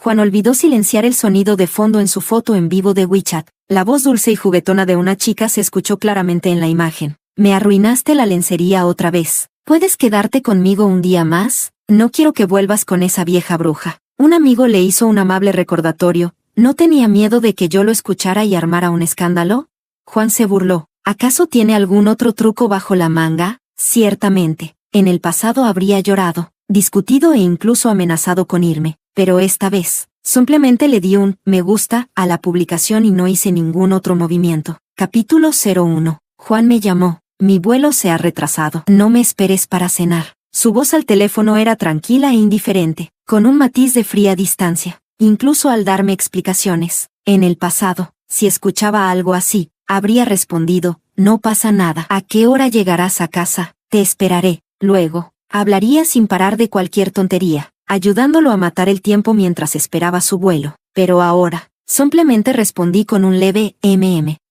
Juan olvidó silenciar el sonido de fondo en su foto en vivo de WeChat. La voz dulce y juguetona de una chica se escuchó claramente en la imagen. Me arruinaste la lencería otra vez. ¿Puedes quedarte conmigo un día más? No quiero que vuelvas con esa vieja bruja. Un amigo le hizo un amable recordatorio. ¿No tenía miedo de que yo lo escuchara y armara un escándalo? Juan se burló. ¿Acaso tiene algún otro truco bajo la manga? Ciertamente. En el pasado habría llorado, discutido e incluso amenazado con irme, pero esta vez, simplemente le di un me gusta a la publicación y no hice ningún otro movimiento. Capítulo 01. Juan me llamó. Mi vuelo se ha retrasado. No me esperes para cenar. Su voz al teléfono era tranquila e indiferente, con un matiz de fría distancia, incluso al darme explicaciones. En el pasado, si escuchaba algo así, habría respondido, no pasa nada. ¿A qué hora llegarás a casa? Te esperaré. Luego, hablaría sin parar de cualquier tontería, ayudándolo a matar el tiempo mientras esperaba su vuelo. Pero ahora, simplemente respondí con un leve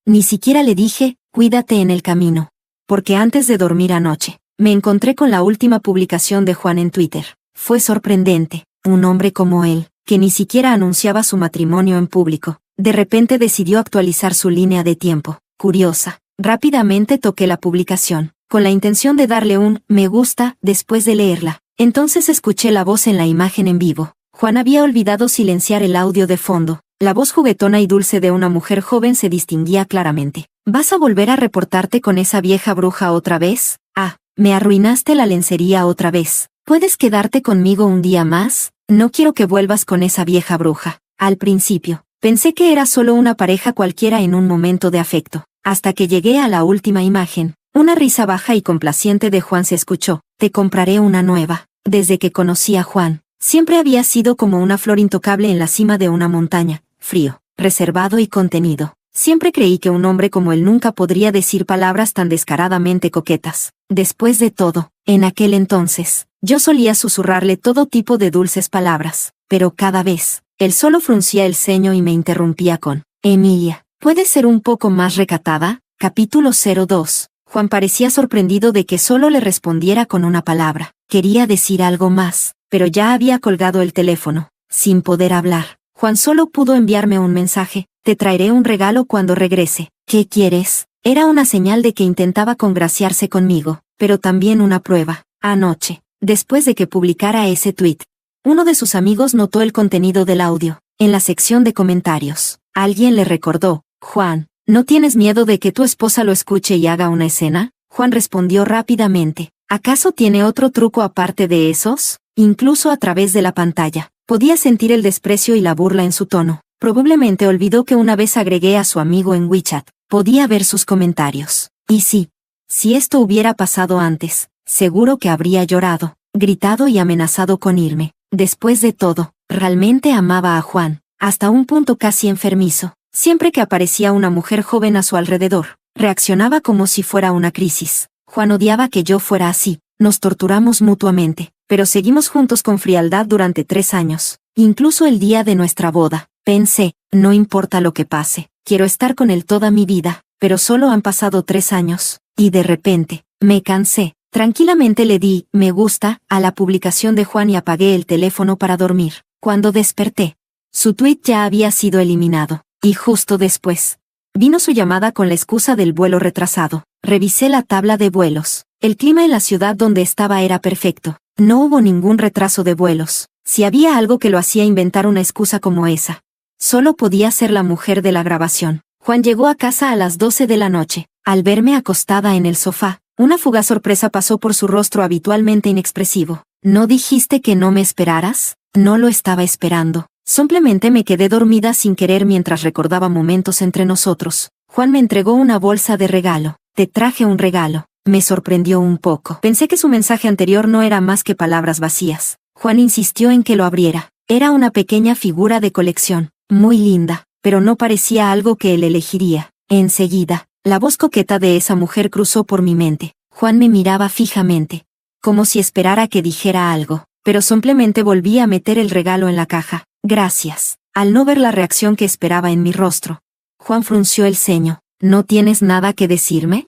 Ni siquiera le dije, cuídate en el camino. Porque antes de dormir anoche, me encontré con la última publicación de Juan en Twitter. Fue sorprendente. Un hombre como él, que ni siquiera anunciaba su matrimonio en público, de repente decidió actualizar su línea de tiempo. Curiosa. Rápidamente toqué la publicación, con la intención de darle un me gusta después de leerla. Entonces escuché la voz en la imagen en vivo. Juan había olvidado silenciar el audio de fondo. La voz juguetona y dulce de una mujer joven se distinguía claramente. ¿Vas a volver a reportarte con esa vieja bruja otra vez? Ah, me arruinaste la lencería otra vez. ¿Puedes quedarte conmigo un día más? No quiero que vuelvas con esa vieja bruja. Al principio, pensé que era solo una pareja cualquiera en un momento de afecto. Hasta que llegué a la última imagen. Una risa baja y complaciente de Juan se escuchó. Te compraré una nueva. Desde que conocí a Juan, siempre había sido como una flor intocable en la cima de una montaña, frío, reservado y contenido. Siempre creí que un hombre como él nunca podría decir palabras tan descaradamente coquetas. Después de todo, en aquel entonces, yo solía susurrarle todo tipo de dulces palabras, pero cada vez, él solo fruncía el ceño y me interrumpía con, Emilia, ¿puedes ser un poco más recatada? Capítulo 02. Juan parecía sorprendido de que solo le respondiera con una palabra. Quería decir algo más, pero ya había colgado el teléfono, sin poder hablar. Juan solo pudo enviarme un mensaje. Te traeré un regalo cuando regrese. ¿Qué quieres? Era una señal de que intentaba congraciarse conmigo, pero también una prueba. Anoche, después de que publicara ese tuit, uno de sus amigos notó el contenido del audio. En la sección de comentarios, alguien le recordó, Juan, ¿no tienes miedo de que tu esposa lo escuche y haga una escena? Juan respondió rápidamente, ¿acaso tiene otro truco aparte de esos? Incluso a través de la pantalla, podía sentir el desprecio y la burla en su tono. Probablemente olvidó que una vez agregué a su amigo en WeChat. Podía ver sus comentarios. Y sí, si esto hubiera pasado antes, seguro que habría llorado, gritado y amenazado con irme. Después de todo, realmente amaba a Juan, hasta un punto casi enfermizo. Siempre que aparecía una mujer joven a su alrededor, reaccionaba como si fuera una crisis. Juan odiaba que yo fuera así. Nos torturamos mutuamente, pero seguimos juntos con frialdad durante 3 años, incluso el día de nuestra boda. Pensé, no importa lo que pase, quiero estar con él toda mi vida, pero solo han pasado 3 años, y de repente, me cansé. Tranquilamente le di me gusta a la publicación de Juan y apagué el teléfono para dormir. Cuando desperté, su tweet ya había sido eliminado, y justo después, vino su llamada con la excusa del vuelo retrasado. Revisé la tabla de vuelos. El clima en la ciudad donde estaba era perfecto. No hubo ningún retraso de vuelos. Si había algo que lo hacía inventar una excusa como esa, solo podía ser la mujer de la grabación. Juan llegó a casa a las 12 de la noche. Al verme acostada en el sofá, una fugaz sorpresa pasó por su rostro habitualmente inexpresivo. ¿No dijiste que no me esperaras? No lo estaba esperando. Simplemente me quedé dormida sin querer mientras recordaba momentos entre nosotros. Juan me entregó una bolsa de regalo. Te traje un regalo. Me sorprendió un poco. Pensé que su mensaje anterior no era más que palabras vacías. Juan insistió en que lo abriera. Era una pequeña figura de colección, muy linda, pero no parecía algo que él elegiría. Enseguida, la voz coqueta de esa mujer cruzó por mi mente. Juan me miraba fijamente, como si esperara que dijera algo, pero simplemente volví a meter el regalo en la caja. Gracias. Al no ver la reacción que esperaba en mi rostro, Juan frunció el ceño. ¿No tienes nada que decirme?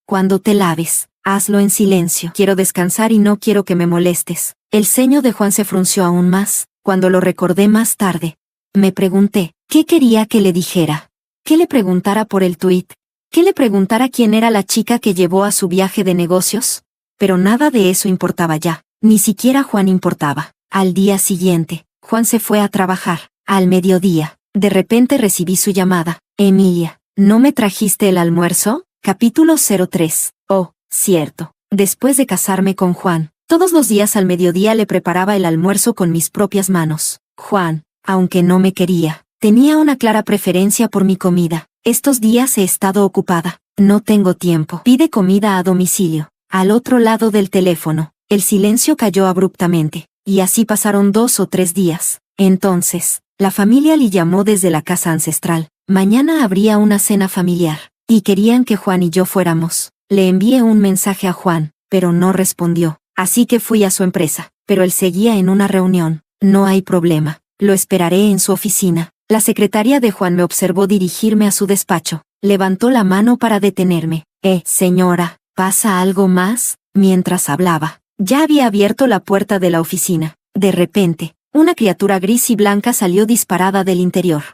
Cuando te laves, hazlo en silencio. Quiero descansar y no quiero que me molestes. El ceño de Juan se frunció aún más. Cuando lo recordé más tarde, me pregunté, ¿qué quería que le dijera? ¿Que le preguntara por el tuit? ¿Que le preguntara quién era la chica que llevó a su viaje de negocios? Pero nada de eso importaba ya, ni siquiera Juan importaba. Al día siguiente, Juan se fue a trabajar. Al mediodía, de repente recibí su llamada. Emilia, ¿no me trajiste el almuerzo? Capítulo 03. Oh, cierto. Después de casarme con Juan, todos los días al mediodía le preparaba el almuerzo con mis propias manos. Juan, aunque no me quería, tenía una clara preferencia por mi comida. Estos días he estado ocupada. No tengo tiempo. Pide comida a domicilio. Al otro lado del teléfono, el silencio cayó abruptamente, y así pasaron 2 o 3 días. Entonces, la familia le llamó desde la casa ancestral. Mañana habría una cena familiar, y querían que Juan y yo fuéramos. Le envié un mensaje a Juan, pero no respondió, así que fui a su empresa, pero él seguía en una reunión. No hay problema, lo esperaré en su oficina. La secretaria de Juan me observó dirigirme a su despacho. Levantó la mano para detenerme. Señora, ¿pasa algo más? Mientras hablaba, ya había abierto la puerta de la oficina. De repente, una criatura gris y blanca salió disparada del interior.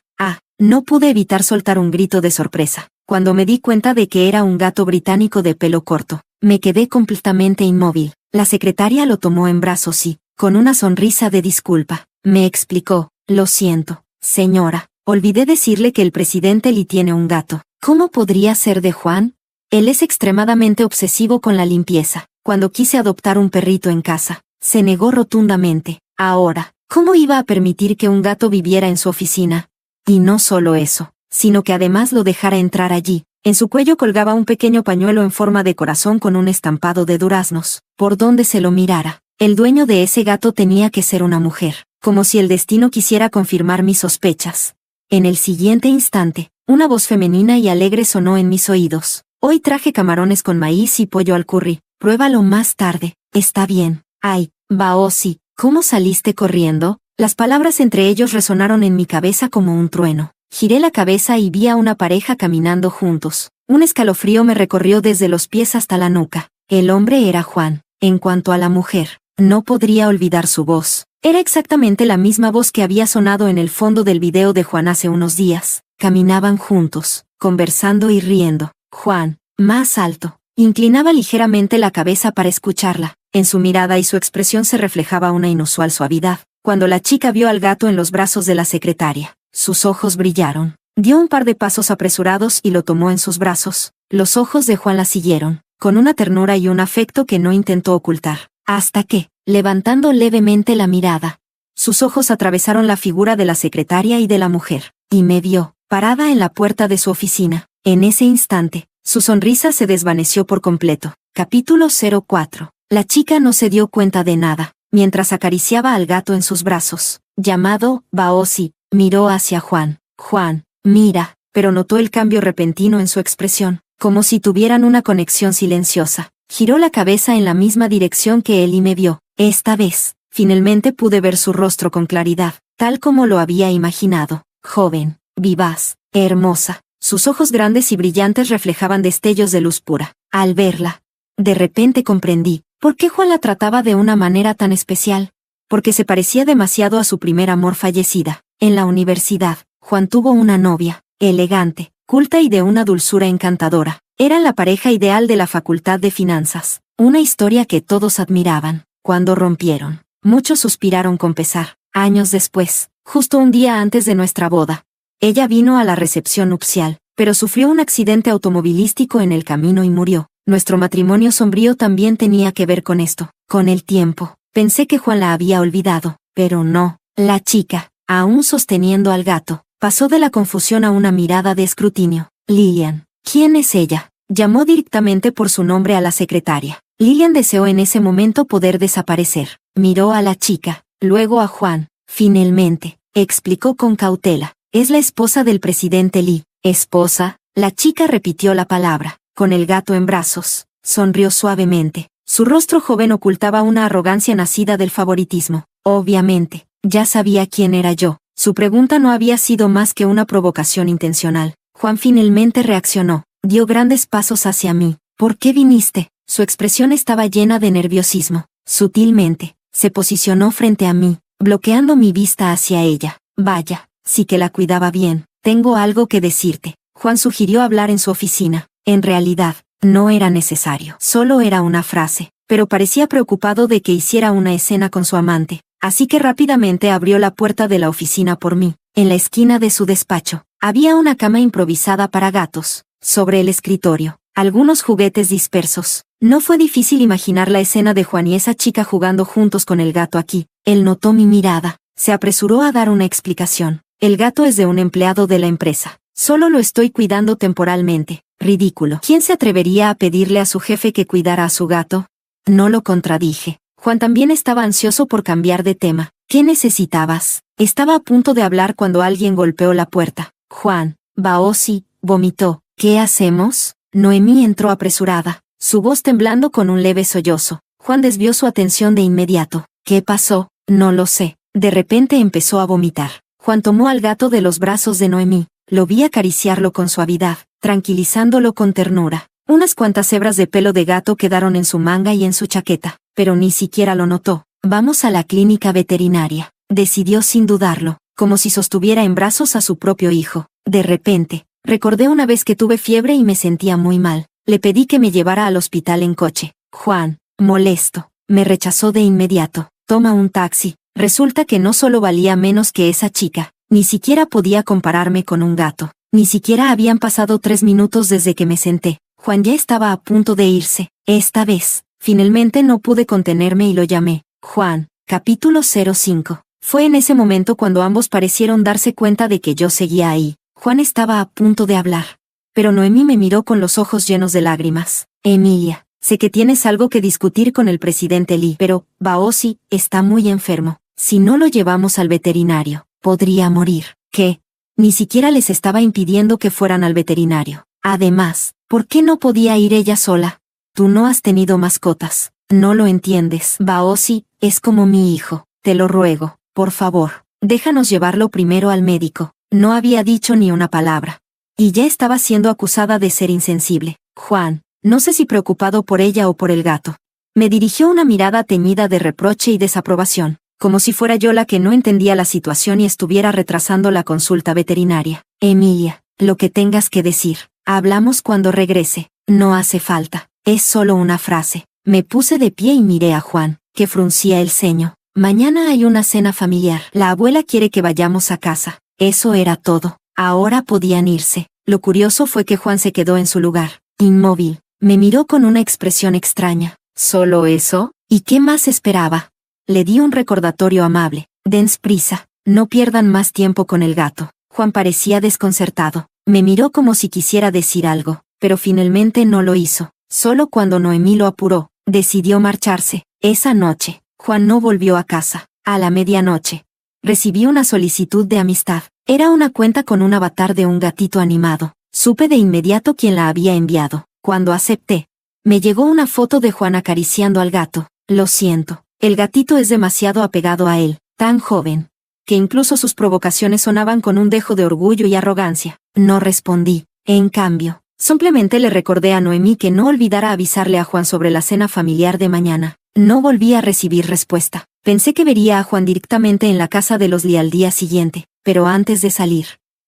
No pude evitar soltar un grito de sorpresa. Cuando me di cuenta de que era un gato británico de pelo corto, me quedé completamente inmóvil. La secretaria lo tomó en brazos y, con una sonrisa de disculpa, me explicó, lo siento, señora, olvidé decirle que el presidente Lee tiene un gato. ¿Cómo podría ser de Juan? Él es extremadamente obsesivo con la limpieza. Cuando quise adoptar un perrito en casa, se negó rotundamente. Ahora, ¿cómo iba a permitir que un gato viviera en su oficina? Y no solo eso, sino que además lo dejara entrar allí. En su cuello colgaba un pequeño pañuelo en forma de corazón con un estampado de duraznos. Por donde se lo mirara, el dueño de ese gato tenía que ser una mujer, como si el destino quisiera confirmar mis sospechas. En el siguiente instante, una voz femenina y alegre sonó en mis oídos. Hoy traje camarones con maíz y pollo al curry. Pruébalo más tarde. Está bien. Ay, Baozi, ¿cómo saliste corriendo? Las palabras entre ellos resonaron en mi cabeza como un trueno. Giré la cabeza y vi a una pareja caminando juntos. Un escalofrío me recorrió desde los pies hasta la nuca. El hombre era Juan. En cuanto a la mujer, no podría olvidar su voz. Era exactamente la misma voz que había sonado en el fondo del video de Juan hace unos días. Caminaban juntos, conversando y riendo. Juan, más alto, inclinaba ligeramente la cabeza para escucharla. En su mirada y su expresión se reflejaba una inusual suavidad. Cuando la chica vio al gato en los brazos de la secretaria, sus ojos brillaron. Dio un par de pasos apresurados y lo tomó en sus brazos. Los ojos de Juan la siguieron, con una ternura y un afecto que no intentó ocultar. Hasta que, levantando levemente la mirada, sus ojos atravesaron la figura de la secretaria y de la mujer, y me vio, parada en la puerta de su oficina. En ese instante, su sonrisa se desvaneció por completo. Capítulo 04. La chica no se dio cuenta de nada. Mientras acariciaba al gato en sus brazos, llamado Baozi, miró hacia Juan. Juan, mira, pero notó el cambio repentino en su expresión, como si tuvieran una conexión silenciosa. Giró la cabeza en la misma dirección que él y me vio. Esta vez, finalmente pude ver su rostro con claridad, tal como lo había imaginado. Joven, vivaz, hermosa. Sus ojos grandes y brillantes reflejaban destellos de luz pura. Al verla, de repente comprendí por qué Juan la trataba de una manera tan especial. Porque se parecía demasiado a su primer amor fallecida. En la universidad, Juan tuvo una novia, elegante, culta y de una dulzura encantadora. Eran la pareja ideal de la Facultad de Finanzas. Una historia que todos admiraban. Cuando rompieron, muchos suspiraron con pesar. Años después, justo un día antes de nuestra boda, ella vino a la recepción nupcial, pero sufrió un accidente automovilístico en el camino y murió. Nuestro matrimonio sombrío también tenía que ver con esto. Con el tiempo, pensé que Juan la había olvidado, pero no. La chica, aún sosteniendo al gato, pasó de la confusión a una mirada de escrutinio. Lilian, ¿quién es ella? Llamó directamente por su nombre a la secretaria. Lilian deseó en ese momento poder desaparecer. Miró a la chica, luego a Juan. Finalmente, explicó con cautela. Es la esposa del presidente Lee. ¿Esposa? La chica repitió la palabra. Con el gato en brazos, sonrió suavemente. Su rostro joven ocultaba una arrogancia nacida del favoritismo. Obviamente, ya sabía quién era yo. Su pregunta no había sido más que una provocación intencional. Juan finalmente reaccionó. Dio grandes pasos hacia mí. ¿Por qué viniste? Su expresión estaba llena de nerviosismo. Sutilmente, se posicionó frente a mí. bloqueando mi vista hacia ella. Vaya, sí que la cuidaba bien. Tengo algo que decirte. Juan sugirió hablar en su oficina. En realidad, no era necesario. Solo era una frase, pero parecía preocupado de que hiciera una escena con su amante, así que rápidamente abrió la puerta de la oficina por mí. En la esquina de su despacho, había una cama improvisada para gatos. Sobre el escritorio, algunos juguetes dispersos. No fue difícil imaginar la escena de Juan y esa chica jugando juntos con el gato aquí. Él notó mi mirada. Se apresuró a dar una explicación. El gato es de un empleado de la empresa. Solo lo estoy cuidando temporalmente. Ridículo. ¿Quién se atrevería a pedirle a su jefe que cuidara a su gato? No lo contradije. Juan también estaba ansioso por cambiar de tema. ¿Qué necesitabas? Estaba a punto de hablar cuando alguien golpeó la puerta. Juan, Baozi, vomitó. ¿Qué hacemos? Noemí entró apresurada, su voz temblando con un leve sollozo. Juan desvió su atención de inmediato. ¿Qué pasó? No lo sé. De repente empezó a vomitar. Juan tomó al gato de los brazos de Noemí. Lo vi acariciarlo con suavidad, tranquilizándolo con ternura. Unas cuantas hebras de pelo de gato quedaron en su manga y en su chaqueta, pero ni siquiera lo notó. Vamos a la clínica veterinaria, decidió sin dudarlo, como si sostuviera en brazos a su propio hijo. De repente, recordé una vez que tuve fiebre y me sentía muy mal. Le pedí que me llevara al hospital en coche. Juan, molesto, me rechazó de inmediato. Toma un taxi. Resulta que no solo valía menos que esa chica, ni siquiera podía compararme con un gato. Ni siquiera habían pasado 3 minutos desde que me senté. Juan ya estaba a punto de irse. Esta vez, finalmente no pude contenerme y lo llamé. Juan, capítulo 05. Fue en ese momento cuando ambos parecieron darse cuenta de que yo seguía ahí. Juan estaba a punto de hablar. Pero Noemí me miró con los ojos llenos de lágrimas. Emilia, sé que tienes algo que discutir con el presidente Lee, pero Baozi está muy enfermo. Si no lo llevamos al veterinario, podría morir. ¿Qué? Ni siquiera les estaba impidiendo que fueran al veterinario. Además, ¿por qué no podía ir ella sola? Tú no has tenido mascotas. No lo entiendes. Baozi es como mi hijo. Te lo ruego, por favor, déjanos llevarlo primero al médico. No había dicho ni una palabra. Y ya estaba siendo acusada de ser insensible. Juan, no sé si preocupado por ella o por el gato. Me dirigió una mirada teñida de reproche y desaprobación, como si fuera yo la que no entendía la situación y estuviera retrasando la consulta veterinaria. Emilia, lo que tengas que decir. Hablamos cuando regrese. No hace falta. Es solo una frase. Me puse de pie y miré a Juan, que fruncía el ceño. Mañana hay una cena familiar. La abuela quiere que vayamos a casa. Eso era todo. Ahora podían irse. Lo curioso fue que Juan se quedó en su lugar, inmóvil. Me miró con una expresión extraña. ¿Solo eso? ¿Y qué más esperaba? Le di un recordatorio amable. Dens prisa. No pierdan más tiempo con el gato. Juan parecía desconcertado. Me miró como si quisiera decir algo, pero finalmente no lo hizo. Solo cuando Noemí lo apuró, decidió marcharse. Esa noche, Juan no volvió a casa. A la medianoche, recibí una solicitud de amistad. Era una cuenta con un avatar de un gatito animado. Supe de inmediato quién la había enviado. Cuando acepté, me llegó una foto de Juan acariciando al gato. Lo siento, el gatito es demasiado apegado a él, tan joven, que incluso sus provocaciones sonaban con un dejo de orgullo y arrogancia. No respondí. En cambio, simplemente le recordé a Noemí que no olvidara avisarle a Juan sobre la cena familiar de mañana. No volví a recibir respuesta. Pensé que vería a Juan directamente en la casa de los Lee al día siguiente, pero antes de salir,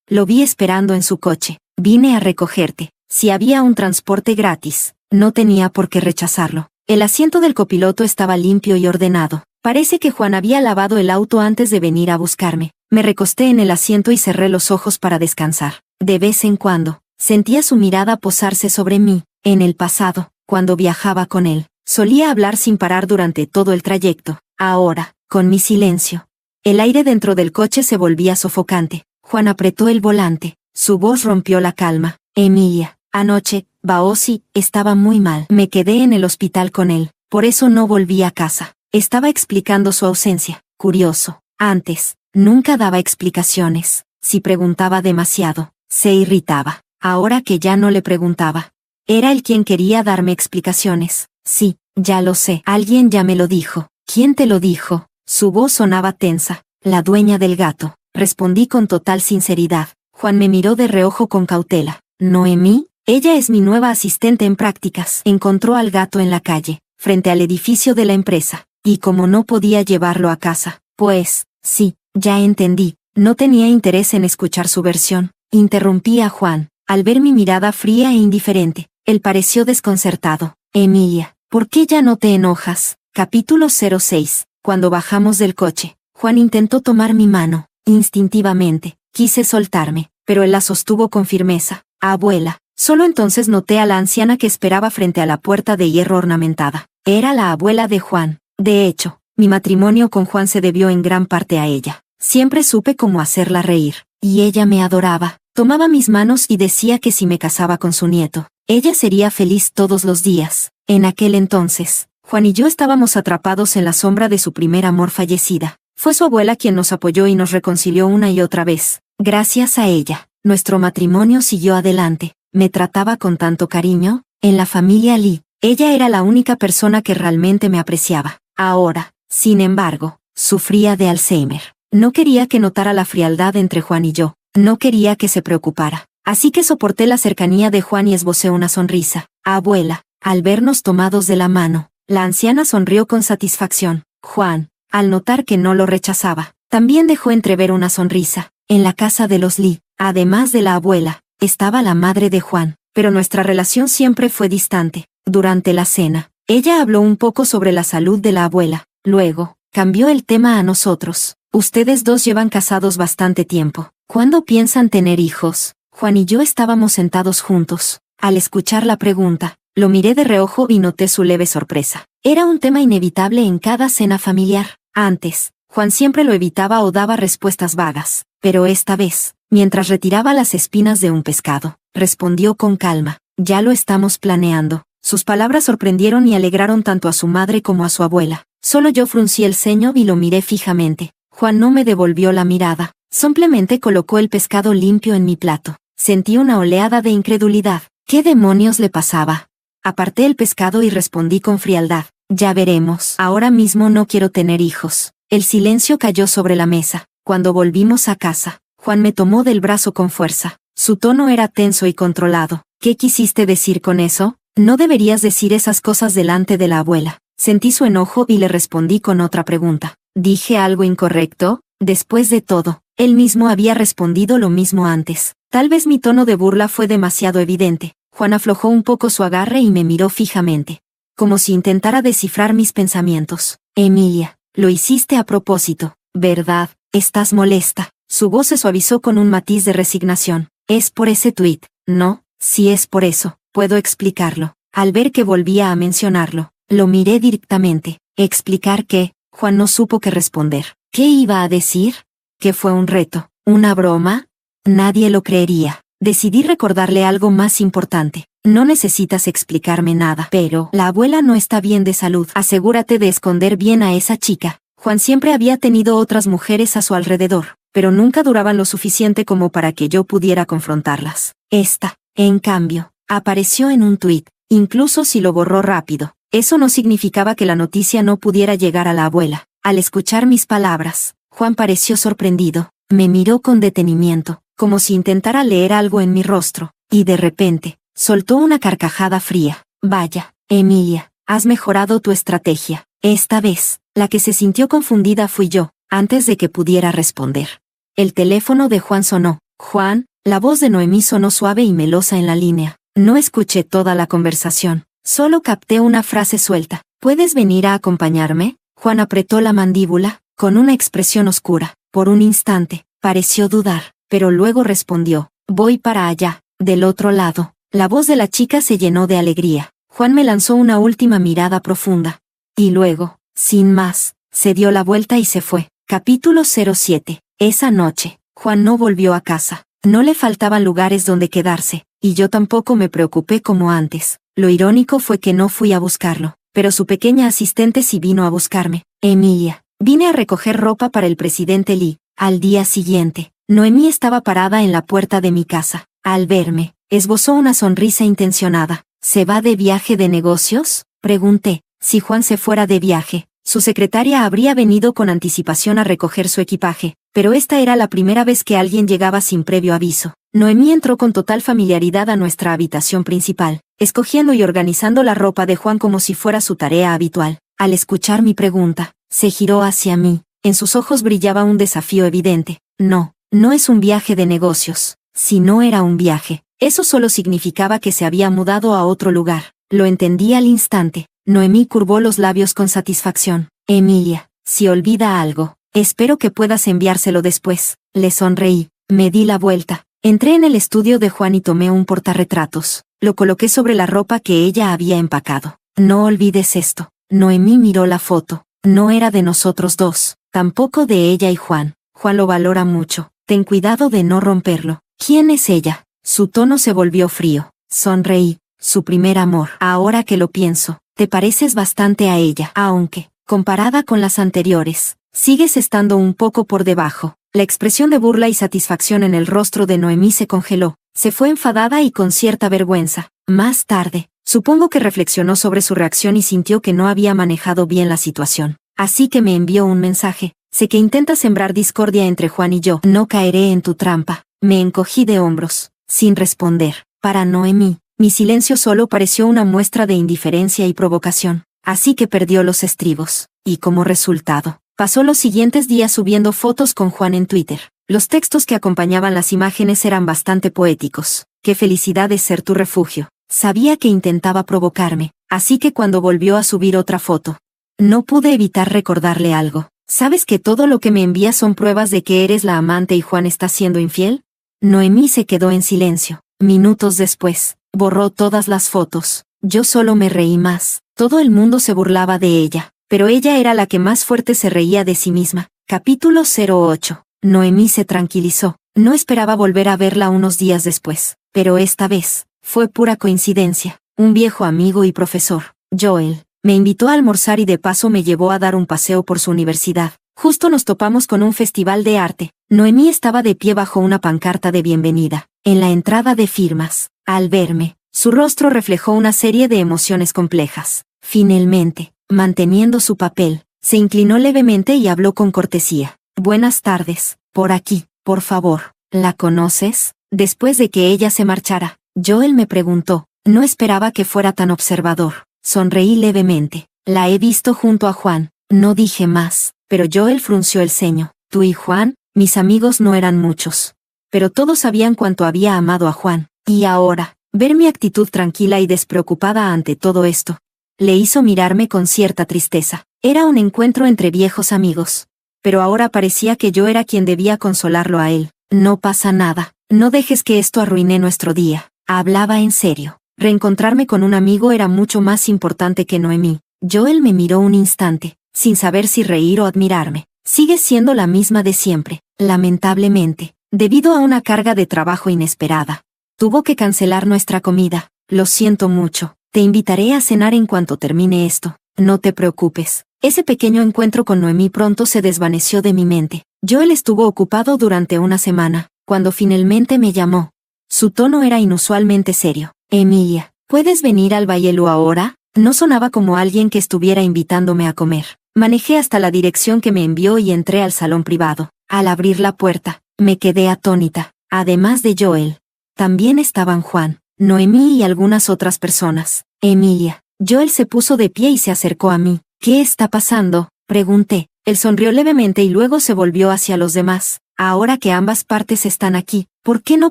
lo vi esperando en su coche. Vine a recogerte. Si había un transporte gratis, no tenía por qué rechazarlo. El asiento del copiloto estaba limpio y ordenado. Parece que Juan había lavado el auto antes de venir a buscarme. Me recosté en el asiento y cerré los ojos para descansar. De vez en cuando, sentía su mirada posarse sobre mí. En el pasado, cuando viajaba con él, solía hablar sin parar durante todo el trayecto. Ahora, con mi silencio, el aire dentro del coche se volvía sofocante. Juan apretó el volante. Su voz rompió la calma. Emilia, anoche, Baozi estaba muy mal. Me quedé en el hospital con él. Por eso no volví a casa. Estaba explicando su ausencia. Curioso. Antes, nunca daba explicaciones. Si preguntaba demasiado, se irritaba. Ahora que ya no le preguntaba, era él quien quería darme explicaciones. Sí, ya lo sé. Alguien ya me lo dijo. ¿Quién te lo dijo? Su voz sonaba tensa. La dueña del gato. Respondí con total sinceridad. Juan me miró de reojo con cautela. ¿Noemí? Ella es mi nueva asistente en prácticas. Encontró al gato en la calle, frente al edificio de la empresa, y como no podía llevarlo a casa, Pues, sí, ya entendí. No tenía interés en escuchar su versión. Interrumpí a Juan. Al ver mi mirada fría e indiferente, él pareció desconcertado. Emilia, ¿por qué ya no te enojas? Capítulo 06. Cuando bajamos del coche, Juan intentó tomar mi mano. Instintivamente, quise soltarme, pero él la sostuvo con firmeza. Abuela. Solo entonces noté a la anciana que esperaba frente a la puerta de hierro ornamentada. Era la abuela de Juan. De hecho, mi matrimonio con Juan se debió en gran parte a ella. Siempre supe cómo hacerla reír, y ella me adoraba. Tomaba mis manos y decía que si me casaba con su nieto, ella sería feliz todos los días. En aquel entonces, Juan y yo estábamos atrapados en la sombra de su primer amor fallecida. Fue su abuela quien nos apoyó y nos reconcilió una y otra vez. Gracias a ella, nuestro matrimonio siguió adelante. Me trataba con tanto cariño. En la familia Lee, ella era la única persona que realmente me apreciaba. Ahora, sin embargo, sufría de Alzheimer. No quería que notara la frialdad entre Juan y yo. No quería que se preocupara. Así que soporté la cercanía de Juan y esbocé una sonrisa. Abuela, al vernos tomados de la mano, la anciana sonrió con satisfacción. Juan, al notar que no lo rechazaba, también dejó entrever una sonrisa. En la casa de los Lee, además de la abuela, estaba la madre de Juan, pero nuestra relación siempre fue distante. Durante la cena, ella habló un poco sobre la salud de la abuela. Luego, cambió el tema a nosotros. Ustedes dos llevan casados bastante tiempo. ¿Cuándo piensan tener hijos? Juan y yo estábamos sentados juntos. Al escuchar la pregunta, lo miré de reojo y noté su leve sorpresa. Era un tema inevitable en cada cena familiar. Antes, Juan siempre lo evitaba o daba respuestas vagas, pero esta vez, mientras retiraba las espinas de un pescado, respondió con calma. Ya lo estamos planeando. Sus palabras sorprendieron y alegraron tanto a su madre como a su abuela. Solo yo fruncí el ceño y lo miré fijamente. Juan no me devolvió la mirada. Simplemente colocó el pescado limpio en mi plato. Sentí una oleada de incredulidad. ¿Qué demonios le pasaba? Aparté el pescado y respondí con frialdad. Ya veremos. Ahora mismo no quiero tener hijos. El silencio cayó sobre la mesa. Cuando volvimos a casa, Juan me tomó del brazo con fuerza. Su tono era tenso y controlado. ¿Qué quisiste decir con eso? No deberías decir esas cosas delante de la abuela. Sentí su enojo y le respondí con otra pregunta. ¿Dije algo incorrecto? Después de todo, él mismo había respondido lo mismo antes. Tal vez mi tono de burla fue demasiado evidente. Juan aflojó un poco su agarre y me miró fijamente, como si intentara descifrar mis pensamientos. Emilia, lo hiciste a propósito, ¿verdad? ¿Estás molesta? Su voz se suavizó con un matiz de resignación. ¿Es por ese tuit? No, si es por eso, puedo explicarlo. Al ver que volvía a mencionarlo, lo miré directamente. ¿Explicar qué? Juan no supo qué responder. ¿Qué iba a decir? ¿Que fue un reto? ¿Una broma? Nadie lo creería. Decidí recordarle algo más importante. No necesitas explicarme nada. Pero, la abuela no está bien de salud. Asegúrate de esconder bien a esa chica. Juan siempre había tenido otras mujeres a su alrededor, pero nunca duraban lo suficiente como para que yo pudiera confrontarlas. Esta, en cambio, apareció en un tuit, incluso si lo borró rápido. Eso no significaba que la noticia no pudiera llegar a la abuela. Al escuchar mis palabras, Juan pareció sorprendido. Me miró con detenimiento, como si intentara leer algo en mi rostro, y de repente, soltó una carcajada fría. Vaya, Emilia, has mejorado tu estrategia. Esta vez, la que se sintió confundida fui yo, antes de que pudiera responder. El teléfono de Juan sonó. Juan, la voz de Noemí sonó suave y melosa en la línea. No escuché toda la conversación, solo capté una frase suelta. ¿Puedes venir a acompañarme? Juan apretó la mandíbula, con una expresión oscura. Por un instante, pareció dudar, pero luego respondió. Voy para allá. Del otro lado, la voz de la chica se llenó de alegría. Juan me lanzó una última mirada profunda. Y luego, sin más, se dio la vuelta y se fue. Capítulo 07. Esa noche, Juan no volvió a casa. No le faltaban lugares donde quedarse, y yo tampoco me preocupé como antes. Lo irónico fue que no fui a buscarlo, pero su pequeña asistente sí vino a buscarme. Emilia. Vine a recoger ropa para el presidente Lee. Al día siguiente, Noemí estaba parada en la puerta de mi casa. Al verme, esbozó una sonrisa intencionada. ¿Se va de viaje de negocios? Pregunté. Si Juan se fuera de viaje, su secretaria habría venido con anticipación a recoger su equipaje, pero esta era la primera vez que alguien llegaba sin previo aviso. Noemí entró con total familiaridad a nuestra habitación principal, escogiendo y organizando la ropa de Juan como si fuera su tarea habitual. Al escuchar mi pregunta, se giró hacia mí. En sus ojos brillaba un desafío evidente. No, no es un viaje de negocios. Si no era un viaje, eso solo significaba que se había mudado a otro lugar. Lo entendí al instante. Noemí curvó los labios con satisfacción. Emilia, si olvida algo, espero que puedas enviárselo después. Le sonreí. Me di la vuelta. Entré en el estudio de Juan y tomé un portarretratos. Lo coloqué sobre la ropa que ella había empacado. No olvides esto. Noemí miró la foto. No era de nosotros dos, tampoco de ella y Juan. Juan lo valora mucho. Ten cuidado de no romperlo. ¿Quién es ella? Su tono se volvió frío. Sonreí. Su primer amor. Ahora que lo pienso, te pareces bastante a ella, aunque, comparada con las anteriores, sigues estando un poco por debajo. La expresión de burla y satisfacción en el rostro de Noemí se congeló. Se fue enfadada y con cierta vergüenza. Más tarde, supongo que reflexionó sobre su reacción y sintió que no había manejado bien la situación. Así que me envió un mensaje. Sé que intentas sembrar discordia entre Juan y yo. No caeré en tu trampa. Me encogí de hombros, sin responder. Para Noemí, mi silencio solo pareció una muestra de indiferencia y provocación. Así que perdió los estribos. Y como resultado, pasó los siguientes días subiendo fotos con Juan en Twitter. Los textos que acompañaban las imágenes eran bastante poéticos. Qué felicidad es ser tu refugio. Sabía que intentaba provocarme, así que cuando volvió a subir otra foto, no pude evitar recordarle algo. ¿Sabes que todo lo que me envías son pruebas de que eres la amante y Juan está siendo infiel? Noemí se quedó en silencio. Minutos después, borró todas las fotos. Yo solo me reí más. Todo el mundo se burlaba de ella, pero ella era la que más fuerte se reía de sí misma. Capítulo 08. Noemí se tranquilizó. No esperaba volver a verla unos días después, pero esta vez, fue pura coincidencia. Un viejo amigo y profesor, Joel, me invitó a almorzar y de paso me llevó a dar un paseo por su universidad. Justo nos topamos con un festival de arte. Noemí estaba de pie bajo una pancarta de bienvenida, en la entrada de firmas. Al verme, su rostro reflejó una serie de emociones complejas. Finalmente, manteniendo su papel, se inclinó levemente y habló con cortesía. Buenas tardes, por aquí, por favor. ¿La conoces? Después de que ella se marchara, Joel me preguntó. No esperaba que fuera tan observador. Sonreí levemente. La he visto junto a Juan. No dije más, pero Joel frunció el ceño. ¿Tú y Juan? Mis amigos no eran muchos, pero todos sabían cuánto había amado a Juan. Y ahora, ver mi actitud tranquila y despreocupada ante todo esto, le hizo mirarme con cierta tristeza. Era un encuentro entre viejos amigos, pero ahora parecía que yo era quien debía consolarlo a él. No pasa nada, no dejes que esto arruine nuestro día. Hablaba en serio. Reencontrarme con un amigo era mucho más importante que Noemí. Joel me miró un instante, sin saber si reír o admirarme. Sigues siendo la misma de siempre. Lamentablemente, debido a una carga de trabajo inesperada, tuvo que cancelar nuestra comida. Lo siento mucho. Te invitaré a cenar en cuanto termine esto. No te preocupes. Ese pequeño encuentro con Noemí pronto se desvaneció de mi mente. Joel estuvo ocupado durante una semana. Cuando finalmente me llamó, su tono era inusualmente serio. Emilia, ¿puedes venir al Baielu ahora? No sonaba como alguien que estuviera invitándome a comer. Manejé hasta la dirección que me envió y entré al salón privado. Al abrir la puerta, me quedé atónita. Además de Joel, también estaban Juan, Noemí y algunas otras personas. Emilia. Joel se puso de pie y se acercó a mí. ¿Qué está pasando?, pregunté. Él sonrió levemente y luego se volvió hacia los demás. Ahora que ambas partes están aquí, ¿por qué no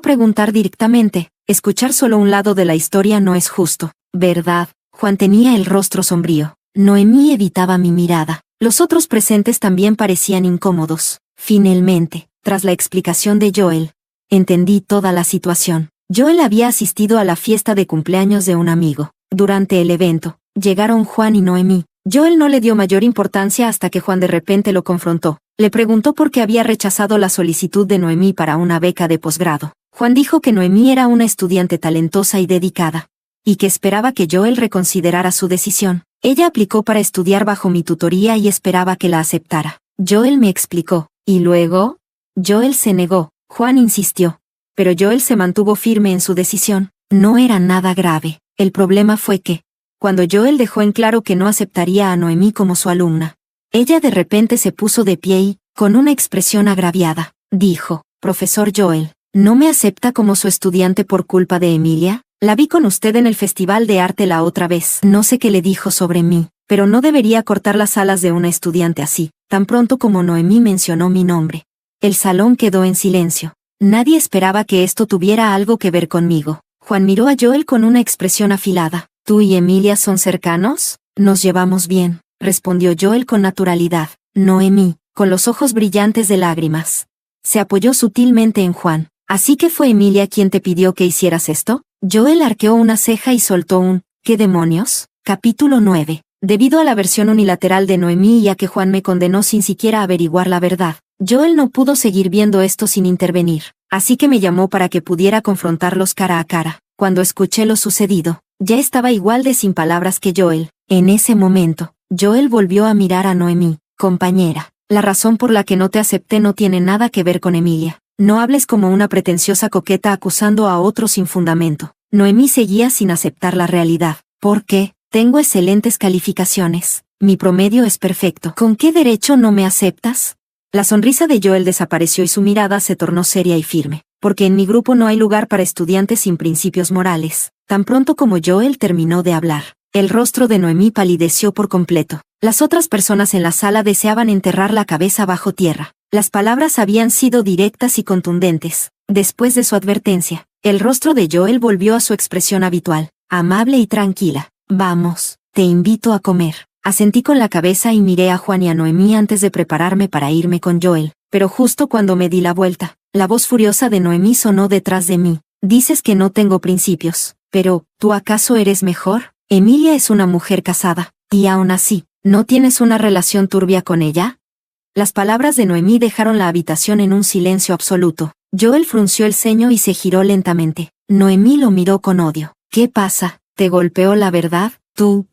preguntar directamente? Escuchar solo un lado de la historia no es justo, ¿verdad? Juan tenía el rostro sombrío. Noemí evitaba mi mirada. Los otros presentes también parecían incómodos. Finalmente, tras la explicación de Joel, entendí toda la situación. Joel había asistido a la fiesta de cumpleaños de un amigo. Durante el evento, llegaron Juan y Noemí. Joel no le dio mayor importancia hasta que Juan de repente lo confrontó. Le preguntó por qué había rechazado la solicitud de Noemí para una beca de posgrado. Juan dijo que Noemí era una estudiante talentosa y dedicada, y que esperaba que Joel reconsiderara su decisión. Ella aplicó para estudiar bajo mi tutoría y esperaba que la aceptara. Joel me explicó. ¿Y luego? Joel se negó. Juan insistió, pero Joel se mantuvo firme en su decisión. No era nada grave. El problema fue que, cuando Joel dejó en claro que no aceptaría a Noemí como su alumna, ella de repente se puso de pie y, con una expresión agraviada, dijo: «Profesor Joel, ¿no me acepta como su estudiante por culpa de Emilia? La vi con usted en el Festival de Arte la otra vez. No sé qué le dijo sobre mí, pero no debería cortar las alas de una estudiante así. tan pronto como Noemí mencionó mi nombre. El salón quedó en silencio. Nadie esperaba que esto tuviera algo que ver conmigo. Juan miró a Joel con una expresión afilada. ¿Tú y Emilia son cercanos? Nos llevamos bien, respondió Joel con naturalidad. Noemí, con los ojos brillantes de lágrimas, se apoyó sutilmente en Juan. ¿Así que fue Emilia quien te pidió que hicieras esto? Joel arqueó una ceja y soltó un ¿qué demonios? Capítulo 9. Debido a la versión unilateral de Noemí y a que Juan me condenó sin siquiera averiguar la verdad, Joel no pudo seguir viendo esto sin intervenir, así que me llamó para que pudiera confrontarlos cara a cara. Cuando escuché lo sucedido, ya estaba igual de sin palabras que Joel. En ese momento, Joel volvió a mirar a Noemí. Compañera, la razón por la que no te acepté no tiene nada que ver con Emilia. No hables como una pretenciosa coqueta acusando a otro sin fundamento. Noemí seguía sin aceptar la realidad. ¿Por qué? Tengo excelentes calificaciones. Mi promedio es perfecto. ¿Con qué derecho no me aceptas? La sonrisa de Joel desapareció y su mirada se tornó seria y firme. Porque en mi grupo no hay lugar para estudiantes sin principios morales. Tan pronto como Joel terminó de hablar, el rostro de Noemí palideció por completo. Las otras personas en la sala deseaban enterrar la cabeza bajo tierra. Las palabras habían sido directas y contundentes. Después de su advertencia, el rostro de Joel volvió a su expresión habitual, amable y tranquila. Vamos, te invito a comer. Asentí con la cabeza y miré a Juan y a Noemí antes de prepararme para irme con Joel, pero justo cuando me di la vuelta, la voz furiosa de Noemí sonó detrás de mí. Dices que no tengo principios, pero, ¿tú acaso eres mejor? Emilia es una mujer casada, y aún así, ¿no tienes una relación turbia con ella? Las palabras de Noemí dejaron la habitación en un silencio absoluto. Joel frunció el ceño y se giró lentamente. Noemí lo miró con odio. ¿Qué pasa? ¿Te golpeó la verdad? Tú,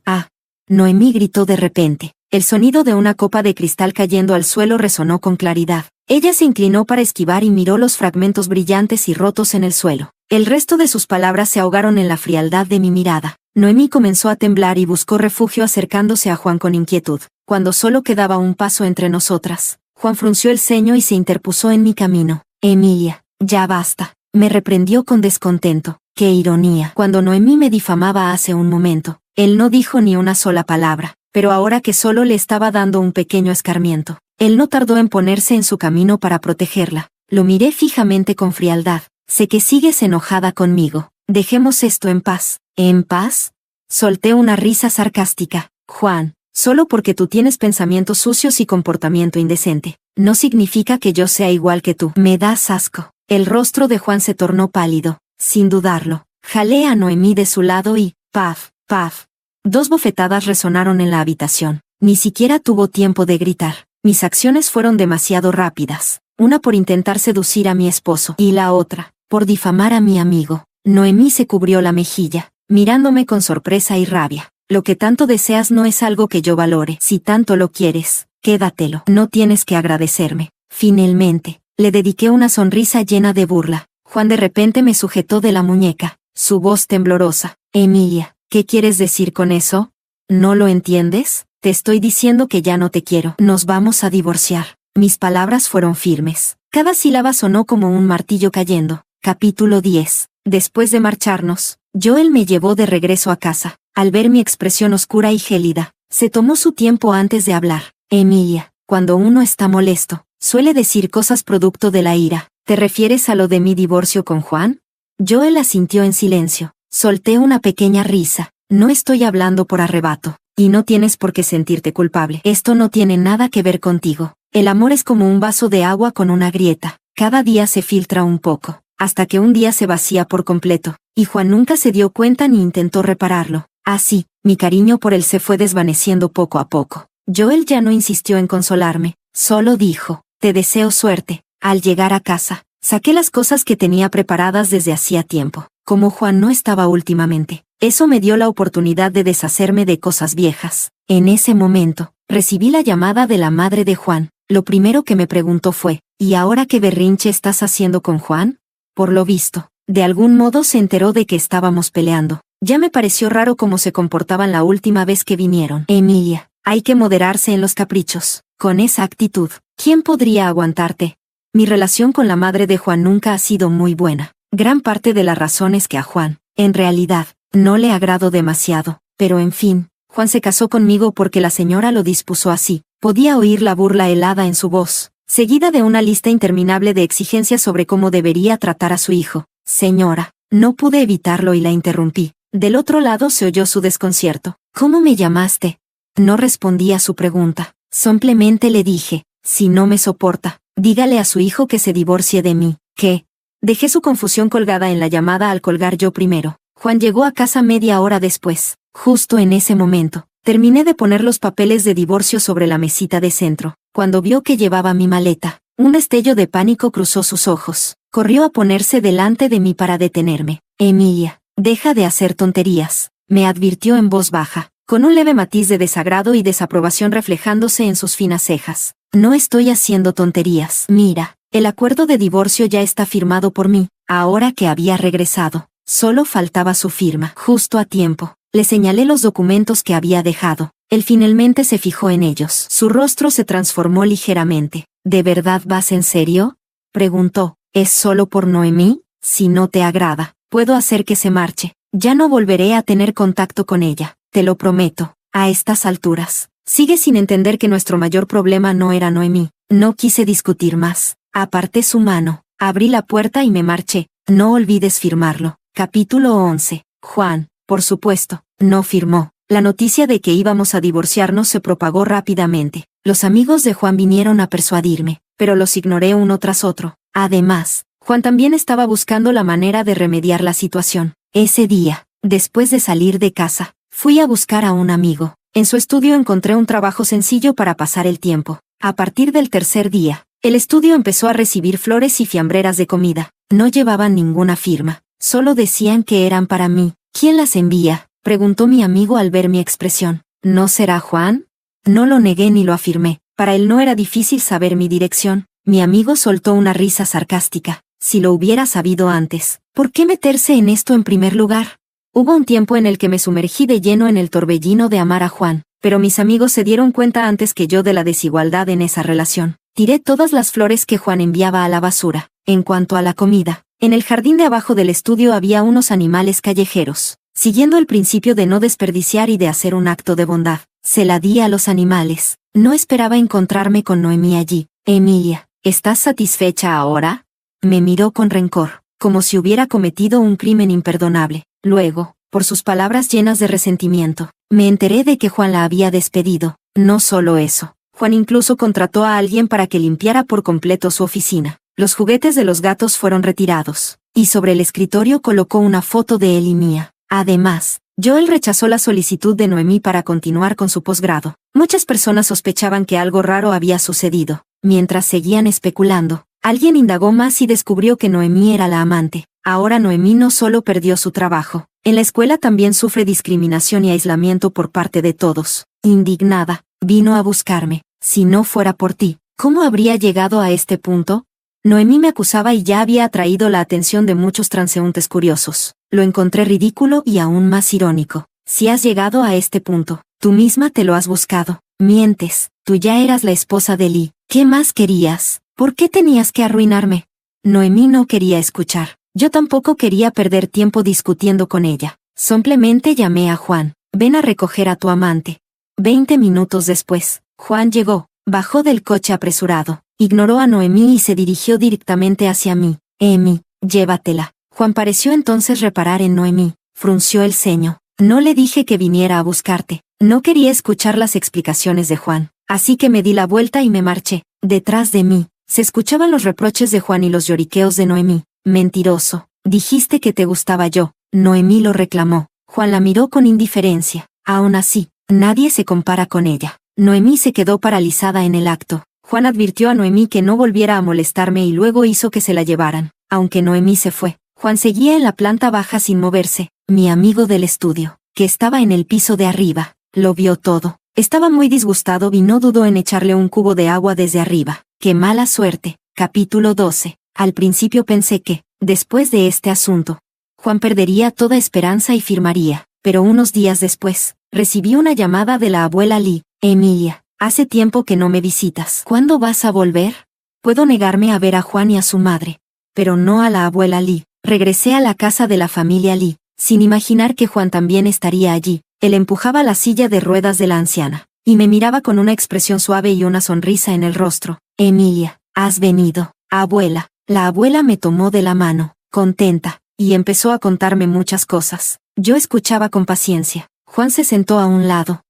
Noemí gritó de repente. El sonido de una copa de cristal cayendo al suelo resonó con claridad. Ella se inclinó para esquivar y miró los fragmentos brillantes y rotos en el suelo. El resto de sus palabras se ahogaron en la frialdad de mi mirada. Noemí comenzó a temblar y buscó refugio acercándose a Juan con inquietud. Cuando solo quedaba un paso entre nosotras, Juan frunció el ceño y se interpuso en mi camino. Emilia, ya basta, me reprendió con descontento. Qué ironía. Cuando Noemí me difamaba hace un momento, él no dijo ni una sola palabra, pero ahora que solo le estaba dando un pequeño escarmiento, él no tardó en ponerse en su camino para protegerla. Lo miré fijamente con frialdad. Sé que sigues enojada conmigo. Dejemos esto en paz. ¿En paz? Solté una risa sarcástica. Juan, solo porque tú tienes pensamientos sucios y comportamiento indecente, no significa que yo sea igual que tú. Me das asco. El rostro de Juan se tornó pálido. Sin dudarlo, jalé a Noemí de su lado y, paf, paf. 2 bofetadas resonaron en la habitación. Ni siquiera tuvo tiempo de gritar. Mis acciones fueron demasiado rápidas. Una por intentar seducir a mi esposo y la otra, por difamar a mi amigo. Noemí se cubrió la mejilla, mirándome con sorpresa y rabia. Lo que tanto deseas no es algo que yo valore. Si tanto lo quieres, quédatelo. No tienes que agradecerme. Finalmente, le dediqué una sonrisa llena de burla. Juan de repente me sujetó de la muñeca, su voz temblorosa. Emilia, ¿qué quieres decir con eso? ¿No lo entiendes? Te estoy diciendo que ya no te quiero. Nos vamos a divorciar. Mis palabras fueron firmes. Cada sílaba sonó como un martillo cayendo. Capítulo 10. Después de marcharnos, Joel me llevó de regreso a casa. Al ver mi expresión oscura y gélida, se tomó su tiempo antes de hablar. Emilia, cuando uno está molesto, suele decir cosas producto de la ira. ¿Te refieres a lo de mi divorcio con Juan? Joel asintió en silencio. Solté una pequeña risa. No estoy hablando por arrebato, y no tienes por qué sentirte culpable. Esto no tiene nada que ver contigo. El amor es como un vaso de agua con una grieta. Cada día se filtra un poco, hasta que un día se vacía por completo, y Juan nunca se dio cuenta ni intentó repararlo. Así, mi cariño por él se fue desvaneciendo poco a poco. Joel ya no insistió en consolarme, solo dijo, te deseo suerte. Al llegar a casa, saqué las cosas que tenía preparadas desde hacía tiempo. Como Juan no estaba últimamente, eso me dio la oportunidad de deshacerme de cosas viejas. En ese momento, recibí la llamada de la madre de Juan. Lo primero que me preguntó fue, ¿y ahora qué berrinche estás haciendo con Juan? Por lo visto, de algún modo se enteró de que estábamos peleando. Ya me pareció raro cómo se comportaban la última vez que vinieron. Emilia, hay que moderarse en los caprichos. Con esa actitud, ¿quién podría aguantarte? Mi relación con la madre de Juan nunca ha sido muy buena. Gran parte de la razón es que a Juan, en realidad, no le agrado demasiado. Pero en fin, Juan se casó conmigo porque la señora lo dispuso así. Podía oír la burla helada en su voz, seguida de una lista interminable de exigencias sobre cómo debería tratar a su hijo. Señora, no pude evitarlo y la interrumpí. Del otro lado se oyó su desconcierto. ¿Cómo me llamaste? No respondí a su pregunta. Simplemente le dije, si no me soporta, dígale a su hijo que se divorcie de mí. ¿Qué? Dejé su confusión colgada en la llamada al colgar yo primero. Juan llegó a casa media hora después. Justo en ese momento, terminé de poner los papeles de divorcio sobre la mesita de centro. Cuando vio que llevaba mi maleta, un destello de pánico cruzó sus ojos. Corrió a ponerse delante de mí para detenerme. Emilia, deja de hacer tonterías, me advirtió en voz baja, con un leve matiz de desagrado y desaprobación reflejándose en sus finas cejas. No estoy haciendo tonterías. Mira, el acuerdo de divorcio ya está firmado por mí, ahora que había regresado. Solo faltaba su firma. Justo a tiempo. Le señalé los documentos que había dejado. Él finalmente se fijó en ellos. Su rostro se transformó ligeramente. ¿De verdad vas en serio? Preguntó. ¿Es solo por Noemí? Si no te agrada, puedo hacer que se marche. Ya no volveré a tener contacto con ella, te lo prometo. A estas alturas, sigue sin entender que nuestro mayor problema no era Noemí. No quise discutir más. Aparté su mano, abrí la puerta y me marché. No olvides firmarlo. Capítulo 11. Juan, por supuesto, no firmó. La noticia de que íbamos a divorciarnos se propagó rápidamente. Los amigos de Juan vinieron a persuadirme, pero los ignoré uno tras otro. Además, Juan también estaba buscando la manera de remediar la situación. Ese día, después de salir de casa, fui a buscar a un amigo. En su estudio encontré un trabajo sencillo para pasar el tiempo. A partir del tercer día, el estudio empezó a recibir flores y fiambreras de comida. No llevaban ninguna firma, solo decían que eran para mí. ¿Quién las envía?, preguntó mi amigo al ver mi expresión. ¿No será Juan? No lo negué ni lo afirmé. Para él no era difícil saber mi dirección. Mi amigo soltó una risa sarcástica. Si lo hubiera sabido antes, ¿por qué meterse en esto en primer lugar? Hubo un tiempo en el que me sumergí de lleno en el torbellino de amar a Juan, pero mis amigos se dieron cuenta antes que yo de la desigualdad en esa relación. Tiré todas las flores que Juan enviaba a la basura. En cuanto a la comida, en el jardín de abajo del estudio había unos animales callejeros. Siguiendo el principio de no desperdiciar y de hacer un acto de bondad, se la di a los animales. No esperaba encontrarme con Noemí allí. Emilia, ¿estás satisfecha ahora? Me miró con rencor, como si hubiera cometido un crimen imperdonable. Luego, por sus palabras llenas de resentimiento, me enteré de que Juan la había despedido. No solo eso, Juan incluso contrató a alguien para que limpiara por completo su oficina. Los juguetes de los gatos fueron retirados, y sobre el escritorio colocó una foto de él y mía. Además, Joel rechazó la solicitud de Noemí para continuar con su posgrado. Muchas personas sospechaban que algo raro había sucedido. Mientras seguían especulando, alguien indagó más y descubrió que Noemí era la amante. Ahora Noemí no solo perdió su trabajo, en la escuela también sufre discriminación y aislamiento por parte de todos. Indignada, vino a buscarme. Si no fuera por ti, ¿cómo habría llegado a este punto? Noemí me acusaba y ya había atraído la atención de muchos transeúntes curiosos. Lo encontré ridículo y aún más irónico. Si has llegado a este punto, tú misma te lo has buscado. Mientes, tú ya eras la esposa de Lee. ¿Qué más querías? ¿Por qué tenías que arruinarme? Noemí no quería escuchar. Yo tampoco quería perder tiempo discutiendo con ella. Simplemente llamé a Juan. Ven a recoger a tu amante. 20 minutos después, Juan llegó, bajó del coche apresurado, ignoró a Noemí y se dirigió directamente hacia mí. Emi, llévatela. Juan pareció entonces reparar en Noemí. Frunció el ceño. No le dije que viniera a buscarte. No quería escuchar las explicaciones de Juan, así que me di la vuelta y me marché. Detrás de mí, se escuchaban los reproches de Juan y los lloriqueos de Noemí. Mentiroso, dijiste que te gustaba yo. Noemí lo reclamó. Juan la miró con indiferencia. Aún así, nadie se compara con ella. Noemí se quedó paralizada en el acto. Juan advirtió a Noemí que no volviera a molestarme y luego hizo que se la llevaran. Aunque Noemí se fue, Juan seguía en la planta baja sin moverse. Mi amigo del estudio, que estaba en el piso de arriba, lo vio todo. Estaba muy disgustado y no dudó en echarle un cubo de agua desde arriba. ¡Qué mala suerte! Capítulo 12. Al principio pensé que, después de este asunto, Juan perdería toda esperanza y firmaría, pero unos días después, recibí una llamada de la abuela Lee. Emilia, hace tiempo que no me visitas. ¿Cuándo vas a volver? Puedo negarme a ver a Juan y a su madre, pero no a la abuela Lee. Regresé a la casa de la familia Lee, sin imaginar que Juan también estaría allí. Él empujaba la silla de ruedas de la anciana. y me miraba con una expresión suave y una sonrisa en el rostro. Emilia, has venido. Abuela. La abuela me tomó de la mano, contenta, y empezó a contarme muchas cosas. Yo escuchaba con paciencia. Juan se sentó a un lado.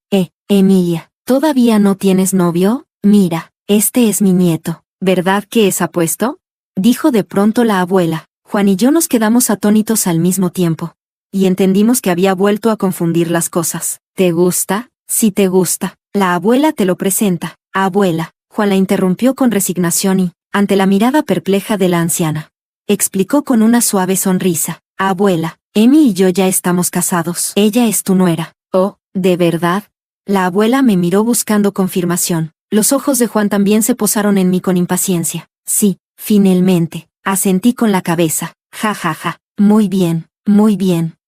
Emilia, ¿todavía no tienes novio? Mira, este es mi nieto. ¿Verdad que es apuesto? Dijo de pronto la abuela. Juan y yo nos quedamos atónitos al mismo tiempo. Y entendimos que había vuelto a confundir las cosas. ¿Te gusta? Sí te gusta. La abuela te lo presenta. Abuela. Juan la interrumpió con resignación y, ante la mirada perpleja de la anciana, explicó con una suave sonrisa. Abuela, Emi y yo ya estamos casados. Ella es tu nuera. Oh, ¿de verdad? La abuela me miró buscando confirmación. Los ojos de Juan también se posaron en mí con impaciencia. Sí, finalmente, asentí con la cabeza. Ja, ja, ja. Muy bien,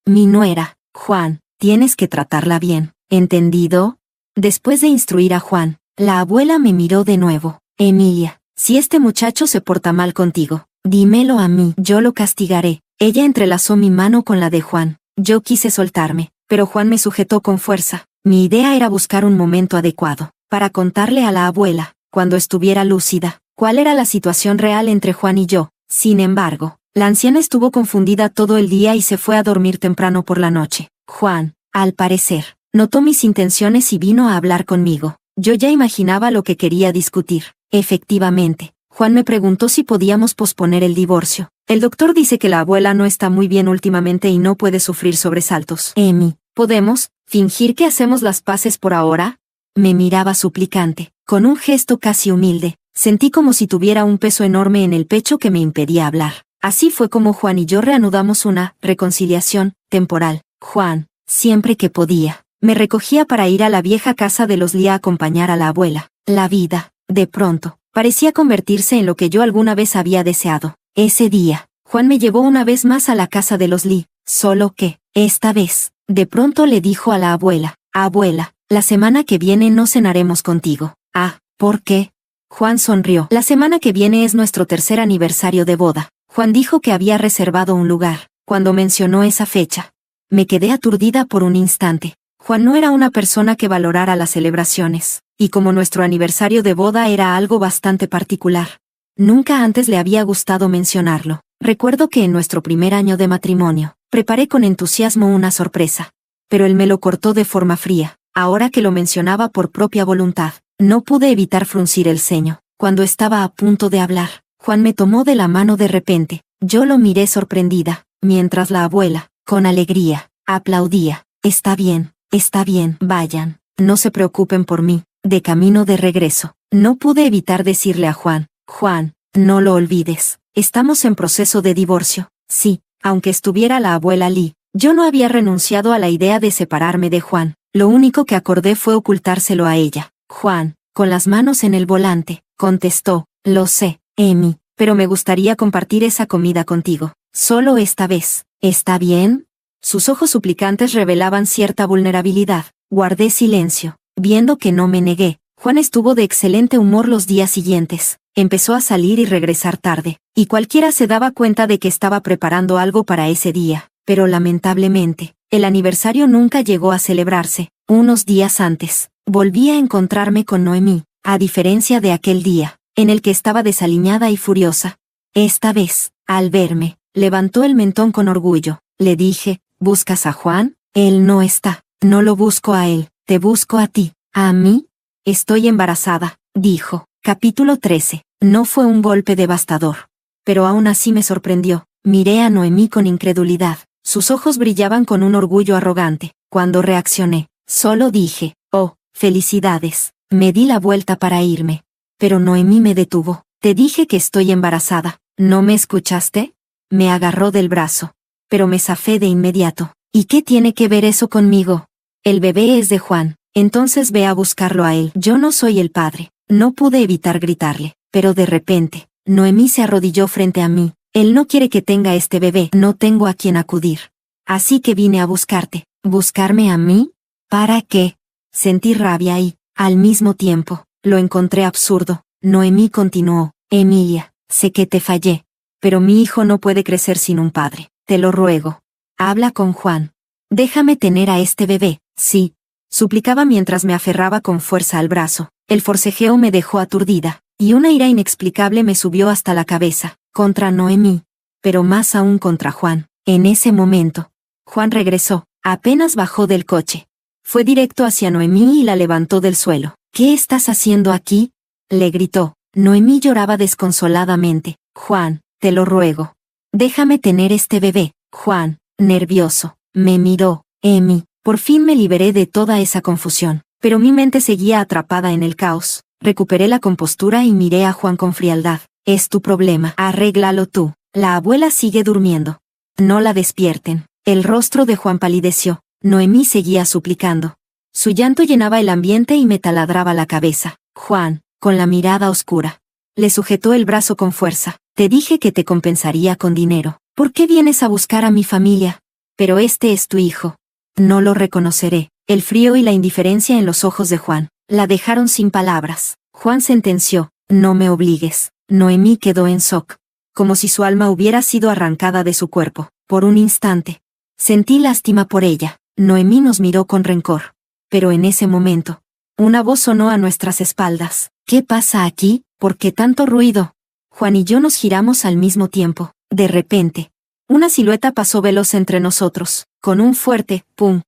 mi nuera. Juan, tienes que tratarla bien. ¿Entendido? Después de instruir a Juan, la abuela me miró de nuevo. Emilia, si este muchacho se porta mal contigo, dímelo a mí, yo lo castigaré. Ella entrelazó mi mano con la de Juan. Yo quise soltarme, pero Juan me sujetó con fuerza. Mi idea era buscar un momento adecuado para contarle a la abuela, cuando estuviera lúcida, cuál era la situación real entre Juan y yo. Sin embargo, la anciana estuvo confundida todo el día y se fue a dormir temprano por la noche. Juan, al parecer, notó mis intenciones y vino a hablar conmigo. Yo ya imaginaba lo que quería discutir. Efectivamente, Juan me preguntó si podíamos posponer el divorcio. El doctor dice que la abuela no está muy bien últimamente y no puede sufrir sobresaltos. Emi, ¿podemos fingir que hacemos las paces por ahora? Me miraba suplicante, con un gesto casi humilde. Sentí como si tuviera un peso enorme en el pecho que me impedía hablar. Así fue como Juan y yo reanudamos una reconciliación temporal. Juan, siempre que podía, me recogía para ir a la vieja casa de los Lee a acompañar a la abuela. La vida, de pronto, parecía convertirse en lo que yo alguna vez había deseado. Ese día, Juan me llevó una vez más a la casa de los Lee, solo que, esta vez, de pronto le dijo a la abuela, abuela, la semana que viene no cenaremos contigo. Ah, ¿por qué? Juan sonrió. La semana que viene es nuestro tercer aniversario de boda. Juan dijo que había reservado un lugar. Cuando mencionó esa fecha, me quedé aturdida por un instante. Juan no era una persona que valorara las celebraciones, y como nuestro aniversario de boda era algo bastante particular, nunca antes le había gustado mencionarlo. Recuerdo que en nuestro primer año de matrimonio, preparé con entusiasmo una sorpresa, pero él me lo cortó de forma fría. Ahora que lo mencionaba por propia voluntad, no pude evitar fruncir el ceño. Cuando estaba a punto de hablar, Juan me tomó de la mano de repente. Yo lo miré sorprendida, mientras la abuela, con alegría, aplaudía. Está bien, vayan, no se preocupen por mí. De camino de regreso, no pude evitar decirle a Juan, Juan, no lo olvides, estamos en proceso de divorcio. Sí, aunque estuviera la abuela Lee, yo no había renunciado a la idea de separarme de Juan. Lo único que acordé fue ocultárselo a ella. Juan, con las manos en el volante, contestó, lo sé, Emi, pero me gustaría compartir esa comida contigo. Solo esta vez. ¿Está bien? Sus ojos suplicantes revelaban cierta vulnerabilidad. Guardé silencio. Viendo que no me negué, Juan estuvo de excelente humor los días siguientes. Empezó a salir y regresar tarde, y cualquiera se daba cuenta de que estaba preparando algo para ese día. Pero lamentablemente, el aniversario nunca llegó a celebrarse. Unos días antes, volví a encontrarme con Noemí, a diferencia de aquel día, en el que estaba desaliñada y furiosa. Esta vez, al verme, levantó el mentón con orgullo. Le dije, ¿buscas a Juan? Él no está. No lo busco a él, te busco a ti. ¿A mí? Estoy embarazada, dijo. Capítulo 13. No fue un golpe devastador, pero aún así me sorprendió. Miré a Noemí con incredulidad. Sus ojos brillaban con un orgullo arrogante. Cuando reaccioné, solo dije, oh, felicidades. Me di la vuelta para irme. Pero Noemí me detuvo. Te dije que estoy embarazada. ¿No me escuchaste? Me agarró del brazo. Pero me zafé de inmediato. ¿Y qué tiene que ver eso conmigo? El bebé es de Juan. Entonces ve a buscarlo a él. Yo no soy el padre. No pude evitar gritarle. Pero de repente, Noemí se arrodilló frente a mí. Él no quiere que tenga este bebé. No tengo a quien acudir. Así que vine a buscarte. ¿Buscarme a mí? ¿Para qué? Sentí rabia y, al mismo tiempo, lo encontré absurdo. Noemí continuó. Emilia, sé que te fallé. Pero mi hijo no puede crecer sin un padre. Te lo ruego. Habla con Juan. Déjame tener a este bebé. Sí. suplicaba mientras me aferraba con fuerza al brazo. El forcejeo me dejó aturdida, y una ira inexplicable me subió hasta la cabeza, contra Noemí, pero más aún contra Juan. En ese momento, Juan regresó, apenas bajó del coche. Fue directo hacia Noemí y la levantó del suelo. ¿Qué estás haciendo aquí?, le gritó. Noemí lloraba desconsoladamente. Juan, te lo ruego. Déjame tener este bebé. Juan, nervioso, me miró. Emi, por fin me liberé de toda esa confusión, pero mi mente seguía atrapada en el caos. Recuperé la compostura y miré a Juan con frialdad. Es tu problema. Arréglalo tú. La abuela sigue durmiendo. No la despierten. El rostro de Juan palideció. Noemí seguía suplicando. Su llanto llenaba el ambiente y me taladraba la cabeza. Juan, con la mirada oscura, le sujetó el brazo con fuerza. Te dije que te compensaría con dinero. ¿Por qué vienes a buscar a mi familia? Pero este es tu hijo. No lo reconoceré. El frío y la indiferencia en los ojos de Juan la dejaron sin palabras. Juan sentenció. No me obligues. Noemí quedó en shock, como si su alma hubiera sido arrancada de su cuerpo. Por un instante, sentí lástima por ella. Noemí nos miró con rencor. Pero en ese momento, una voz sonó a nuestras espaldas. ¿Qué pasa aquí? ¿Por qué tanto ruido? Juan y yo nos giramos al mismo tiempo. De repente, una silueta pasó veloz entre nosotros, con un fuerte pum.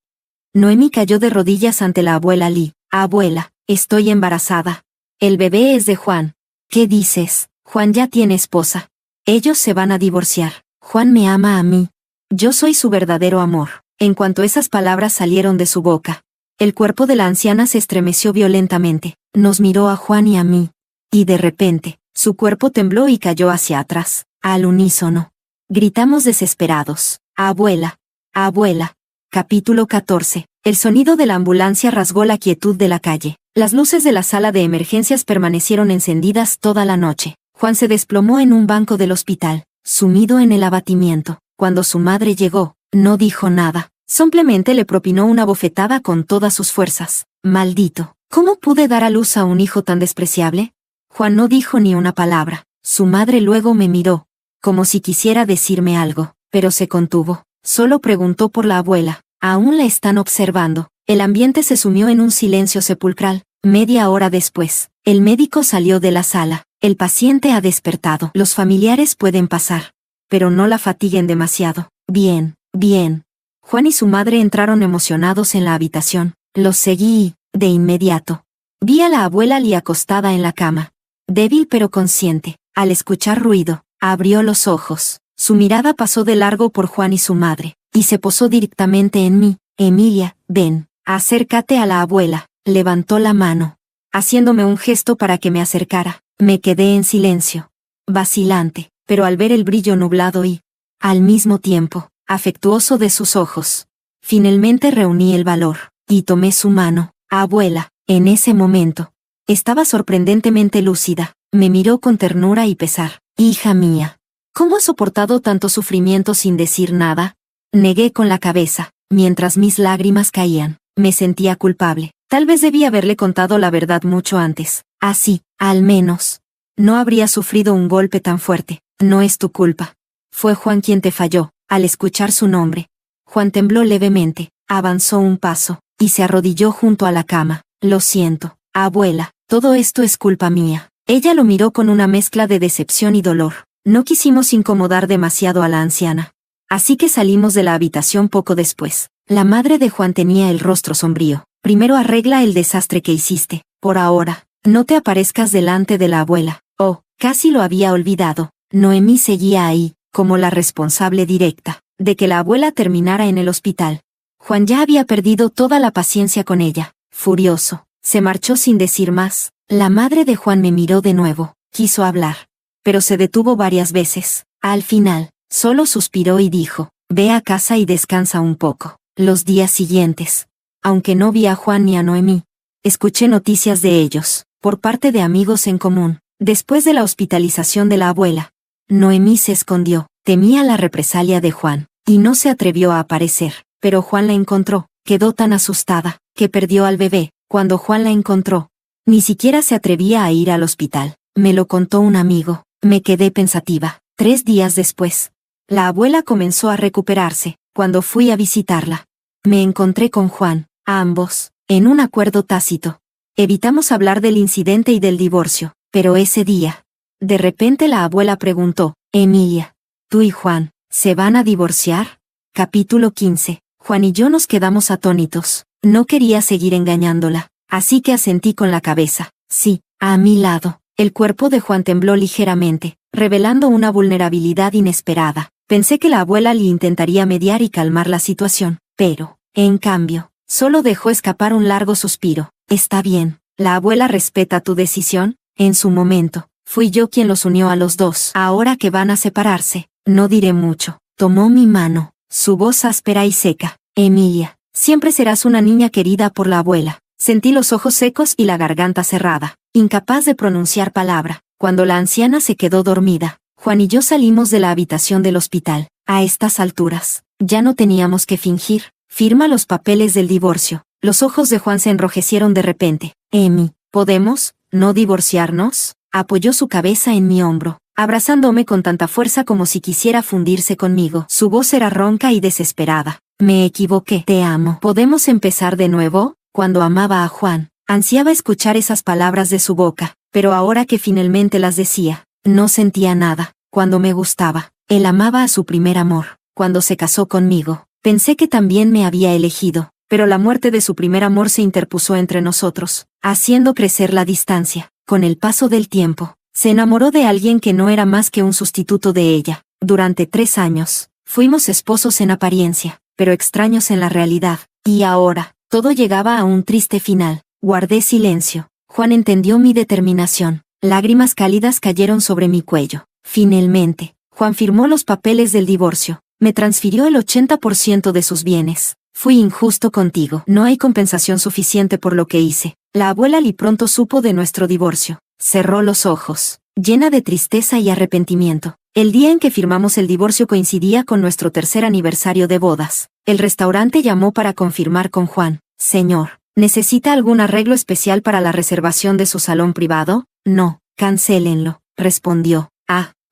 Noemí cayó de rodillas ante la abuela Lee. Abuela, estoy embarazada. El bebé es de Juan. ¿Qué dices? Juan ya tiene esposa. Ellos se van a divorciar. Juan me ama a mí. Yo soy su verdadero amor. En cuanto esas palabras salieron de su boca, el cuerpo de la anciana se estremeció violentamente. Nos miró a Juan y a mí. Y de repente, su cuerpo tembló y cayó hacia atrás, al unísono. Gritamos desesperados. Abuela. Abuela. Capítulo 14. El sonido de la ambulancia rasgó la quietud de la calle. Las luces de la sala de emergencias permanecieron encendidas toda la noche. Juan se desplomó en un banco del hospital, sumido en el abatimiento. Cuando su madre llegó, no dijo nada. Simplemente le propinó una bofetada con todas sus fuerzas. Maldito. ¿Cómo pude dar a luz a un hijo tan despreciable? Juan no dijo ni una palabra. Su madre luego me miró, como si quisiera decirme algo, pero se contuvo. Solo preguntó por la abuela. Aún la están observando. El ambiente se sumió en un silencio sepulcral. Media hora después, el médico salió de la sala. El paciente ha despertado. Los familiares pueden pasar, pero no la fatiguen demasiado. Bien, bien. Juan y su madre entraron emocionados en la habitación. Los seguí y, de inmediato, vi a la abuela Lee acostada en la cama. Débil pero consciente. Al escuchar ruido, abrió los ojos. Su mirada pasó de largo por Juan y su madre, y se posó directamente en mí. Emilia, ven, acércate a la abuela. Levantó la mano, haciéndome un gesto para que me acercara. Me quedé en silencio, vacilante, pero al ver el brillo nublado y, al mismo tiempo, afectuoso de sus ojos, finalmente reuní el valor, y tomé su mano. Abuela, en ese momento, estaba sorprendentemente lúcida. Me miró con ternura y pesar. Hija mía, ¿cómo has soportado tanto sufrimiento sin decir nada? Negué con la cabeza, mientras mis lágrimas caían. Me sentía culpable. Tal vez debí haberle contado la verdad mucho antes. Así, al menos, no habría sufrido un golpe tan fuerte. No es tu culpa. Fue Juan quien te falló. Al escuchar su nombre, Juan tembló levemente, avanzó un paso, y se arrodilló junto a la cama. Lo siento, abuela, todo esto es culpa mía. Ella lo miró con una mezcla de decepción y dolor. No quisimos incomodar demasiado a la anciana, así que salimos de la habitación poco después. La madre de Juan tenía el rostro sombrío. Primero arregla el desastre que hiciste. Por ahora, no te aparezcas delante de la abuela. Oh, casi lo había olvidado. Noemí seguía ahí, como la responsable directa de que la abuela terminara en el hospital. Juan ya había perdido toda la paciencia con ella. Furioso, se marchó sin decir más. La madre de Juan me miró de nuevo. Quiso hablar, pero se detuvo varias veces. Al final, solo suspiró y dijo, ve a casa y descansa un poco. Los días siguientes, aunque no vi a Juan ni a Noemí, escuché noticias de ellos, por parte de amigos en común. Después de la hospitalización de la abuela, Noemí se escondió, temía la represalia de Juan, y no se atrevió a aparecer. Pero Juan la encontró, quedó tan asustada, que perdió al bebé. Cuando Juan la encontró, ni siquiera se atrevía a ir al hospital. Me lo contó un amigo. Me quedé pensativa. 3 días después, la abuela comenzó a recuperarse. Cuando fui a visitarla, me encontré con Juan. Ambos en un acuerdo tácito. Evitamos hablar del incidente y del divorcio, pero ese día. De repente la abuela preguntó, Emilia, ¿tú y Juan, se van a divorciar? Capítulo 15. Juan y yo nos quedamos atónitos. No quería seguir engañándola, así que asentí con la cabeza. Sí, a mi lado. El cuerpo de Juan tembló ligeramente, revelando una vulnerabilidad inesperada. Pensé que la abuela le intentaría mediar y calmar la situación, pero, en cambio, solo dejó escapar un largo suspiro. Está bien, la abuela respeta tu decisión. En su momento, fui yo quien los unió a los dos. Ahora que van a separarse, no diré mucho. Tomó mi mano, su voz áspera y seca. Emilia, siempre serás una niña querida por la abuela. Sentí los ojos secos y la garganta cerrada, incapaz de pronunciar palabra. Cuando la anciana se quedó dormida, Juan y yo salimos de la habitación del hospital. A estas alturas, ya no teníamos que fingir. Firma los papeles del divorcio. Los ojos de Juan se enrojecieron de repente. Emi, ¿podemos no divorciarnos? Apoyó su cabeza en mi hombro, abrazándome con tanta fuerza como si quisiera fundirse conmigo. Su voz era ronca y desesperada. Me equivoqué. Te amo. ¿Podemos empezar de nuevo? Cuando amaba a Juan, ansiaba escuchar esas palabras de su boca, pero ahora que finalmente las decía, no sentía nada. Cuando me gustaba, él amaba a su primer amor. Cuando se casó conmigo, pensé que también me había elegido, pero la muerte de su primer amor se interpuso entre nosotros, haciendo crecer la distancia. Con el paso del tiempo, se enamoró de alguien que no era más que un sustituto de ella. Durante 3 años, fuimos esposos en apariencia, pero extraños en la realidad. Y ahora, todo llegaba a un triste final. Guardé silencio. Juan entendió mi determinación. Lágrimas cálidas cayeron sobre mi cuello. Finalmente, Juan firmó los papeles del divorcio. Me transfirió el 80% de sus bienes. Fui injusto contigo. No hay compensación suficiente por lo que hice. La abuela Lee pronto supo de nuestro divorcio. Cerró los ojos, llena de tristeza y arrepentimiento. El día en que firmamos el divorcio coincidía con nuestro 3er aniversario de bodas. El restaurante llamó para confirmar con Juan. Señor, ¿necesita algún arreglo especial para la reservación de su salón privado? No, cancélenlo, respondió.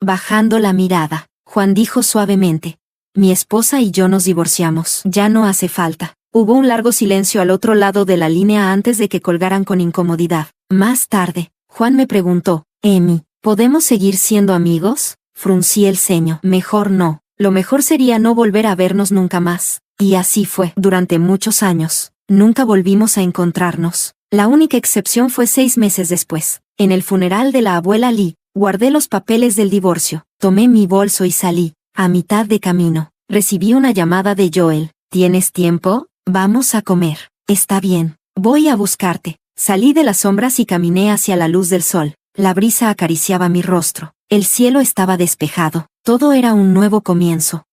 Bajando la mirada, Juan dijo suavemente. Mi esposa y yo nos divorciamos. Ya no hace falta. Hubo un largo silencio al otro lado de la línea antes de que colgaran con incomodidad. Más tarde, Juan me preguntó, Emi, ¿podemos seguir siendo amigos? Fruncí el ceño. Mejor no. Lo mejor sería no volver a vernos nunca más. Y así fue. Durante muchos años, nunca volvimos a encontrarnos. La única excepción fue 6 meses después. En el funeral de la abuela Lee, guardé los papeles del divorcio, tomé mi bolso y salí. A mitad de camino, recibí una llamada de Joel. ¿Tienes tiempo? Vamos a comer. Está bien. Voy a buscarte. Salí de las sombras y caminé hacia la luz del sol. La brisa acariciaba mi rostro. El cielo estaba despejado. Todo era un nuevo comienzo.